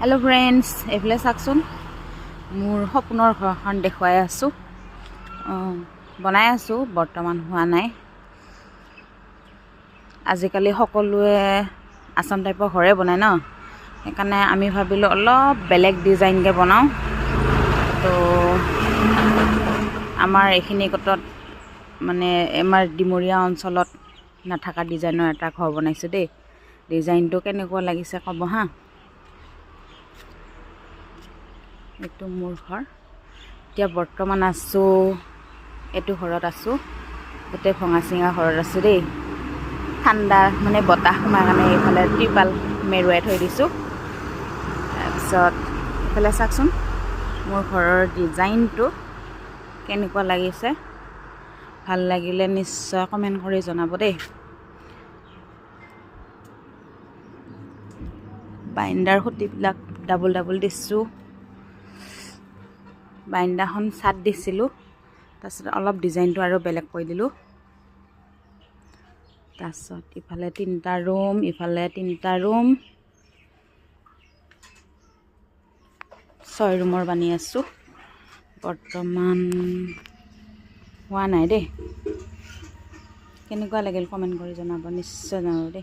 hello friends एफाले चाकचोन मोर सपनर घरखन देखुवाई आसो बनाई आसो बर्तमान हुआ नाई आजिकाली सकलोए आसाम टाइपर घरे बनाय न हेकाने आमी भाबिलो अलप बेलेग डिजाइन के बनाओ तो आमार एखिनि कटत माने एमार डिमरिया अंचलत नाथाका डिजाइनर एटा घर बनाइছো दे डिजाइन तो केनेकुवा लागिसे कब हा एटु मोर घर এতিয়া বৰ্তমান আছো এটু ঘৰত আছো গতে ভঙা সিঙা ঘৰত আছো দেই ঠাণ্ডা মানে বতাহ সোমাৰ কাৰণে এইফালে ত্ৰিপাল মেৰুৱাই থৈ দিছো তাৰপিছত এফালে চাকচোন মোৰ ঘৰৰ ডিজাইনটো কেনেকুৱা লাগিছে ভাল লাগিলে নিশ্চয় কমেন্ট কৰি জনাব দেই বাইন্ডাৰ খুঁটিবিলাক ডাবল ডাবল দিছো বাইন্ডাখন সাত দিছিলো তাৰছত অলপ ডিজাইনটো আৰু বেলেগ কৈ দিলো তাৰছত ইফালে তিনটা ৰুম ইফালে তিনটা ৰুম 6 ৰুমৰ বানি আছো বৰ্তমান হোৱা নাই দে কেনেকুৱা লাগিল কমেন্ট কৰি জনাব নিশ্চয় জনাব দে